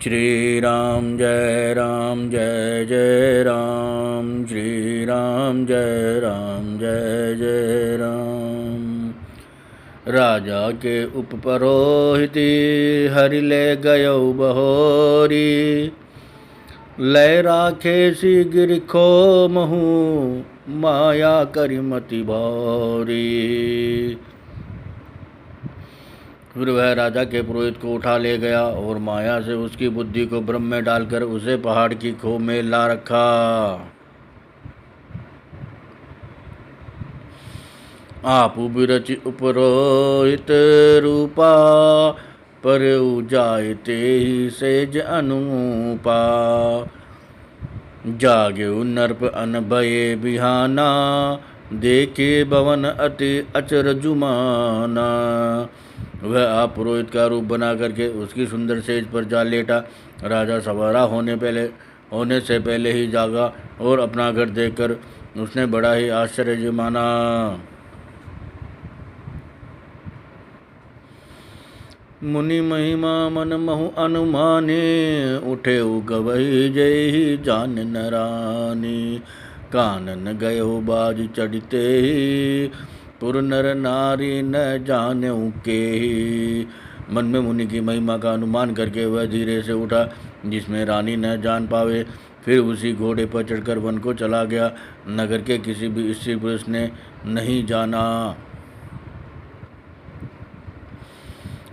श्री राम जय जय राम, श्री राम जय जय राम। राजा के उपपरोहित हरि ले गयो बहोरी, लय राखे सी गिरखो महू, माया करिमति भौरी। फिर वह राजा के पुरोहित को उठा ले गया और माया से उसकी बुद्धि को ब्रह्म में डालकर उसे पहाड़ की खो में ला रखा। आप बिरचि उपरोहित रूपा, पर जायते ही सेज अनुपा। जागे नर्प अन भये बिहाना, देखे भवन अति अचरजुमाना। वह आप पुरोहित का रूप बना करके उसकी सुंदर सेज पर जा लेटा। राजा सवारा होने से पहले ही जागा और अपना घर देखकर उसने बड़ा ही आश्चर्य माना। मुनि महिमा मन महु अनुमाने, उठे गवही जय ही जान नरानी। कानन गयो बाज चढ़ते ही, पुर नर नारी न जाने के ही। मन में मुनि की महिमा का अनुमान करके वह धीरे से उठा, जिसमें रानी न जान पावे। फिर उसी घोड़े पर चढ़कर वन को चला गया। नगर के किसी भी स्त्री पुरुष ने नहीं जाना।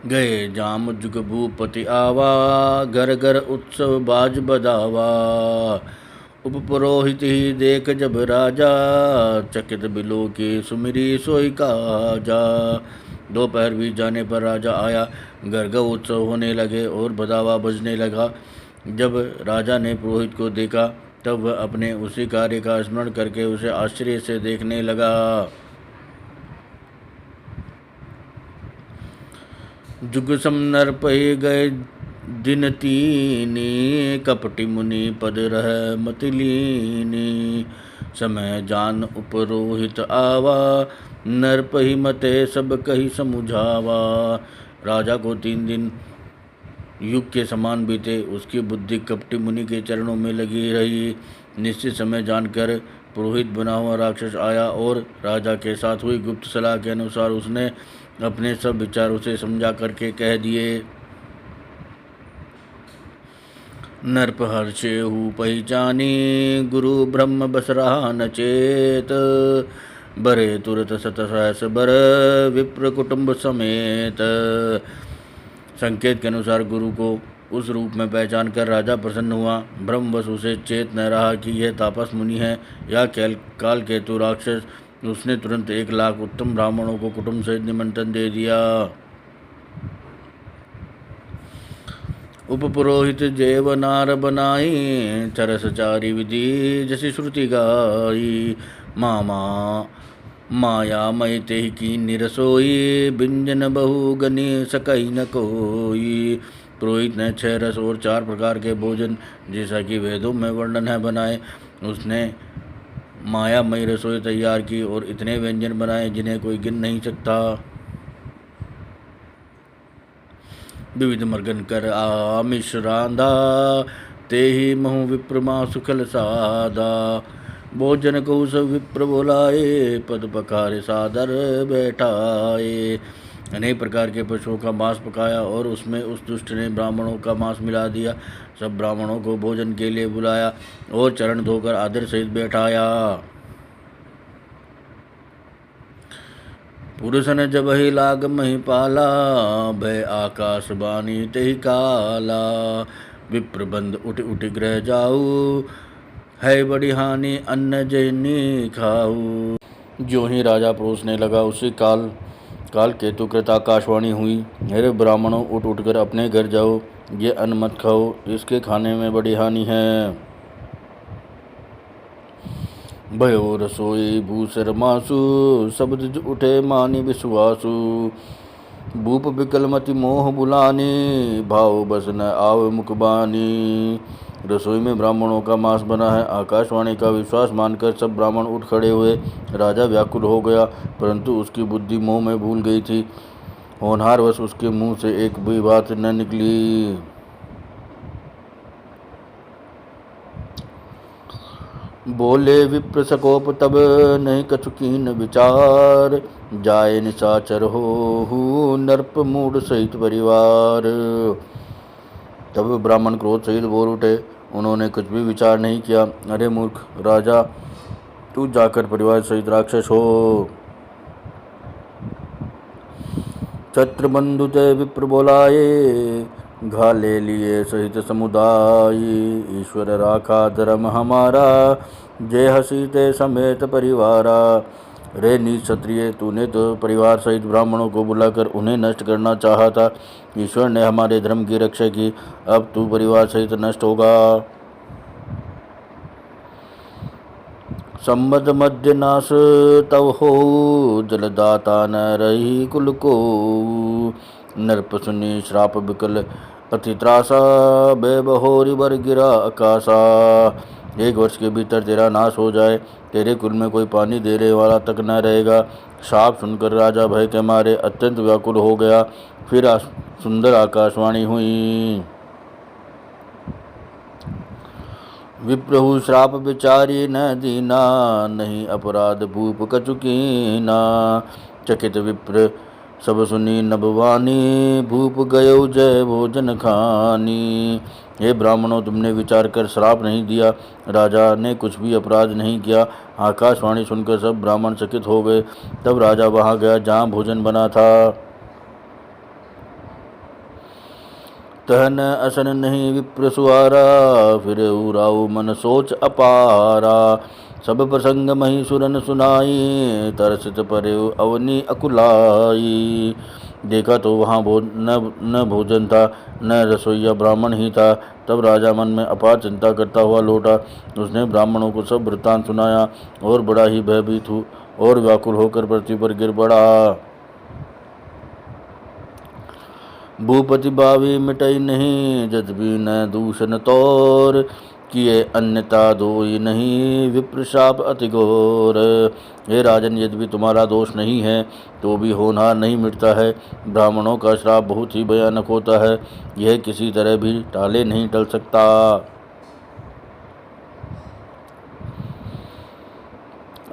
गए जाम जुग भूपति आवा, घर घर उत्सव बाज बदावा। उपपुरोहित ही देख जब राजा, चकित बिलो के सुमिरी सोई काजा। दोपहर बीत जाने पर राजा आया। घर घर उत्सव होने लगे और बदावा बजने लगा। जब राजा ने पुरोहित को देखा तब वह अपने उसी कार्य का स्मरण करके उसे आश्चर्य से देखने लगा। जुग समनर पही गए दिन तीनी, कपटी मुनि पद रह मतलीनी। समय जान उपरोहित आवा, नर पही मते सब कही समुझावा। राजा को 3 दिन युग के समान बीते। उसकी बुद्धि कपटी मुनि के चरणों में लगी रही। निश्चित समय जानकर पुरोहित बना हुआ राक्षस आया और राजा के साथ हुई गुप्त सलाह के अनुसार उसने अपने सब विचार उसे समझा करके कह दिए। नरप हर्षे हु पहचानी, गुरु ब्रह्म बस रहा न चेत। बरे तुरत सत सहस बर, विप्र कुटुंब समेत। संकेत के अनुसार गुरु को उस रूप में पहचान कर राजा प्रसन्न हुआ। ब्रह्मवश उसे चेत न रहा कि यह तापस मुनि है या काल केतु राक्षस। उसने तुरंत 1 लाख उत्तम ब्राह्मणों को कुटुंब सहित निमंत्रण दे दिया। उपपुरोहित जेवनार बनाई, चरस चारी विधि जसी श्रुति गाई। मामा माया मई तेहि की निरसोई, बिंजन बहु गनि सकई न कोई। पुरोहित ने 6 रस और 4 प्रकार के भोजन, जैसा कि वेदों में वर्णन है, बनाए। उसने मायामयी रसोई तैयार की और इतने व्यंजन बनाए जिन्हें कोई गिन नहीं सकता। विविध मर्गन कर आमिष रांधा, ते ही महु विप्रमा सुखल सादा। भोजन को सब विप्र बोलाए, पद पखारे सादर बैठाए। अनेक प्रकार के पशुओं का मांस पकाया और उसमें उस दुष्ट ने ब्राह्मणों का मांस मिला दिया। सब ब्राह्मणों को भोजन के लिए बुलाया और चरण धोकर आदर सहित बैठाया। पुरुष ने जब ही लाग मही पाला, भय आकाश बानी तेहि काला। विप्र बंद उठ उठ ग्रह जाऊ, है बड़ी हानि अन्न जैनी खाऊ। जो ही राजा परोसने लगा उसी काल केतु कृत आकाशवाणी हुई। मेरे ब्राह्मणों, उठ उठ कर अपने घर जाओ, ये अन्न मत खाओ, इसके खाने में बड़ी हानि है। भयो रसोई भूसर मासु, शब्द उठे मानी विश्वासु। भूप विकल मति मोह बुलानी, भाव बस न आव मुखबानी। रसोई में ब्राह्मणों का मांस बना है। आकाशवाणी का विश्वास मानकर सब ब्राह्मण उठ खड़े हुए। राजा व्याकुल हो गया, परंतु उसकी बुद्धि मोह में भूल गई थी। होनहारवश उसके मुंह से एक भी बात न निकली। बोले विप्र सकोप तब नहीं कछु कीन विचार, जाए निशाचर हो नरप मूड सहित परिवार। तब ब्राह्मण क्रोध सहित बोल उठे, उन्होंने कुछ भी विचार नहीं किया। अरे मूर्ख राजा, तू जाकर परिवार सहित राक्षस हो। छत्रबंधु ते विप्र बोलाए, घाले लिए सहित समुदाय। ईश्वर राखा धर्म हमारा, जय हसी ते समेत परिवारा। रे नीच क्षत्रिय, तूने तो परिवार सहित ब्राह्मणों को बुलाकर उन्हें नष्ट करना चाहा था। ईश्वर ने हमारे धर्म की रक्षा की, अब तू परिवार सहित नष्ट होगा। संबद मध्य नाश तव हो, जलदाता न रही कुल को। नरप सुनी श्राप विकल अति त्रासा, बेबहोरी बर गिरा आकाशा। 1 वर्ष के भीतर तेरा नाश हो जाए, तेरे कुल में कोई पानी देने वाला तक न रहेगा। शाप सुनकर राजा भय के मारे अत्यंत व्याकुल हो गया। फिर सुंदर आकाशवाणी हुई, विप्रहु श्राप विचारी न दीना, नहीं अपराध भूप कछु कीना। चकित विप्र सब सुनी नभवानी, भूप गयो जय भोजन खानी। हे ब्राह्मणों, तुमने विचार कर श्राप नहीं दिया, राजा ने कुछ भी अपराध नहीं किया। आकाशवाणी सुनकर सब ब्राह्मण चकित हो गए। तब राजा वहां गया जहाँ भोजन बना था। तहन असन नहीं विप्र सुआरा, फिर उराऊ मन सोच अपारा। सब प्रसंग मही सुरन सुनाई, तरसित परे अवनी अकुलाई। देखा तो वहाँ न भोजन था, न रसोईया ब्राह्मण ही था। तब राजा मन में अपार चिंता करता हुआ लौटा। उसने ब्राह्मणों को सब वृत्तांत सुनाया और बड़ा ही भयभीत और व्याकुल होकर पृथ्वी पर गिर पड़ा। भूपति बावी मिटई नहीं, जत भी न दूषण तौर। किए अन्यता दोई नहीं, विप्र शाप अति घोर। हे राजन, यद्यपि तुम्हारा दोष नहीं है तो भी होनहार नहीं मिटता है। ब्राह्मणों का श्राप बहुत ही भयानक होता है, यह किसी तरह भी टाले नहीं टल सकता।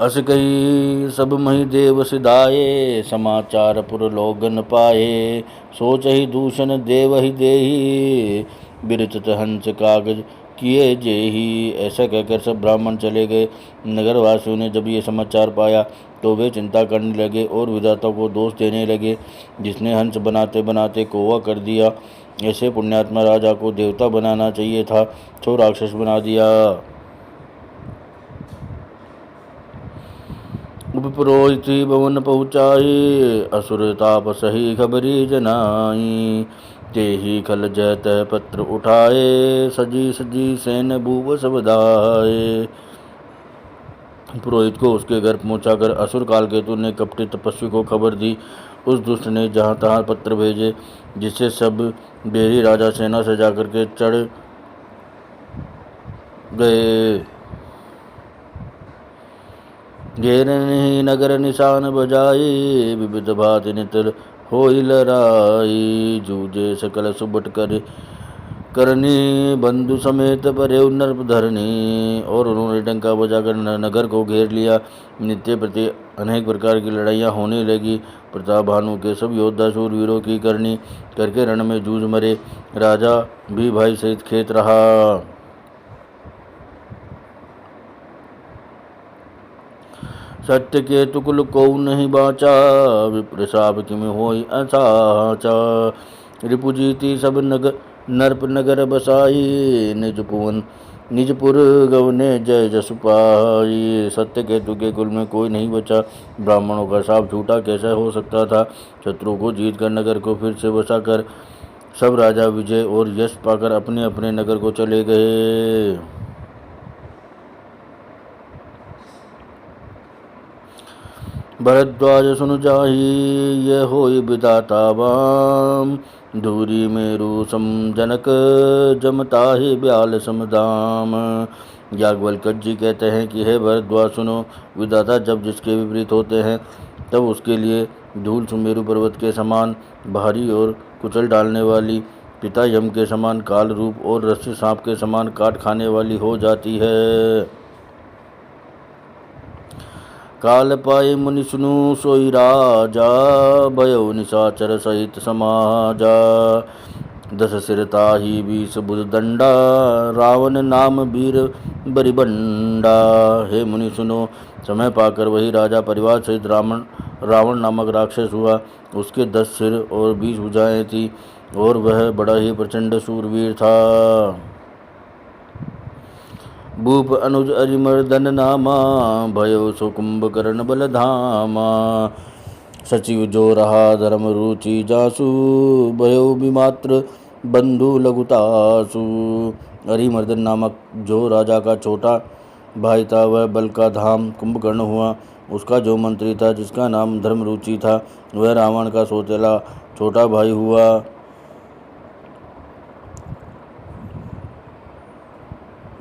अस कही सब मही देव सिधाए, समाचार पुर लोगन पाए। सोच ही दूषण देव ही देही, बिरचत हंस कागज किए जेही। ऐसा कहकर सब ब्राह्मण चले गए। नगरवासियों ने जब ये समाचार पाया तो वे चिंता करने लगे और विधाता को दोष देने लगे, जिसने हंस बनाते बनाते कौवा कर दिया। ऐसे पुण्यात्मा राजा को देवता बनाना चाहिए था, तो राक्षस बना दिया। उपपुरोहित भवन पहुँचाई, असुर ताप सही खबरी जनाई। तेहि खल जय तह पत्र उठाए, सजी सजी सैन भूप सब दाए। पुरोहित को उसके घर पहुँचाकर असुर कालकेतु ने कपटी तपस्वी को खबर दी। उस दुष्ट ने जहाँ तहाँ पत्र भेजे, जिससे सब बेरी राजा सेना से जाकर के चढ़ गए। घेरनि नगर निशान बजाई, विविध भांति नितर होई लड़ाई। जूझे सकल सुबट करनी, बंधु समेत परे नर्प धरनी। और उन्होंने डंका बजाकर नगर को घेर लिया। नित्य प्रति अनेक प्रकार की लड़ाइयाँ होने लगी। प्रताप भानु के सब योद्धा शूरवीरों की करनी करके रण में जूझ मरे। राजा भी भाई सहित खेत रहा। सत्य के तुकुल को नहीं बाचा, विप्र शाप किम होई असाचा। रिपुजीति सब नरप नगर बसाई, निजपुर गवने जय जस पाई। सत्य केतु के कुल में कोई नहीं बचा। ब्राह्मणों का शाप झूठा कैसा हो सकता था। शत्रु को जीत कर नगर को फिर से बसा कर सब राजा विजय और यश पाकर अपने अपने नगर को चले गए। भरद्वाज सुन जाही, ये होई विधाता वाम। धूरी मेरु सम जनक, जमताहि ब्याल समदाम। याज्ञवल्क्य जी कहते हैं कि हे भरद्वाज सुनो, विधाता जब जिसके विपरीत होते हैं तब उसके लिए धूल सुमेरु पर्वत के समान भारी और कुचल डालने वाली, पिता यम के समान काल रूप और रस्सी सांप के समान काट खाने वाली हो जाती है। काल पाए मुनि सुनु सोई राजा, भयो निशाचर सहित समाजा। दस सिर ताहि 20 भुज दंडा, रावण नाम वीर बरिबंडा। हे मुनि सुनो, समय पाकर वही राजा परिवार सहित रावण नामक राक्षस हुआ। उसके 10 सिर और 20 भुजाएं थी, और वह बड़ा ही प्रचंड शूरवीर था। भूप अनुज अरिमर्दन नामा, भयो सो कुंभकर्ण बलधामा। सचिव जो रहा धर्म रुचि जासु, भयो विमात्र बंधु लघुतासु। अरिमर्दन नामक जो राजा का छोटा भाई था, वह बल का धाम कुंभकर्ण हुआ। उसका जो मंत्री था, जिसका नाम धर्मरुचि था, वह रावण का सौतेला छोटा भाई हुआ।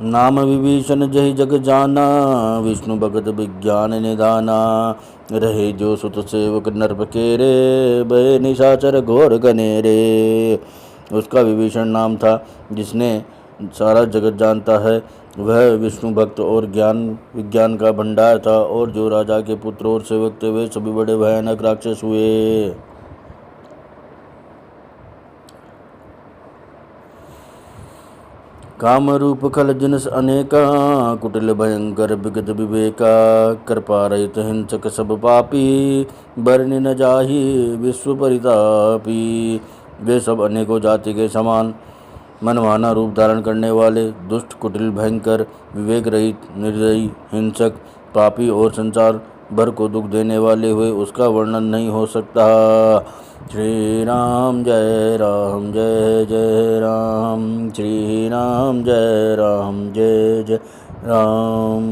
नाम विभीषण जहि जग जाना, विष्णु भगत विज्ञान निधाना। रहे जो सुत सेवक नरप केरे, भय निशाचर घोर गनेरे। उसका विभीषण नाम था, जिसने सारा जगत जानता है। वह विष्णु भक्त और ज्ञान विज्ञान का भंडार था। और जो राजा के पुत्र और सेवक थे, वे सभी बड़े भयानक राक्षस हुए। काम रूप खल जिनस अनेका, कुटिल भयंकर विगत विवेका। कृपा रहित हिंसक सब पापी, बरनि न जाहि विश्व परितापी। वे सब अनेकों जाति के समान, मनमाना रूप धारण करने वाले, दुष्ट, कुटिल, भयंकर, विवेक रहित, निर्दयी, हिंसक, पापी और संसार भर को दुख देने वाले हुए। उसका वर्णन नहीं हो सकता। श्री राम जय राम जय जय राम, श्री राम जय राम जय जय राम।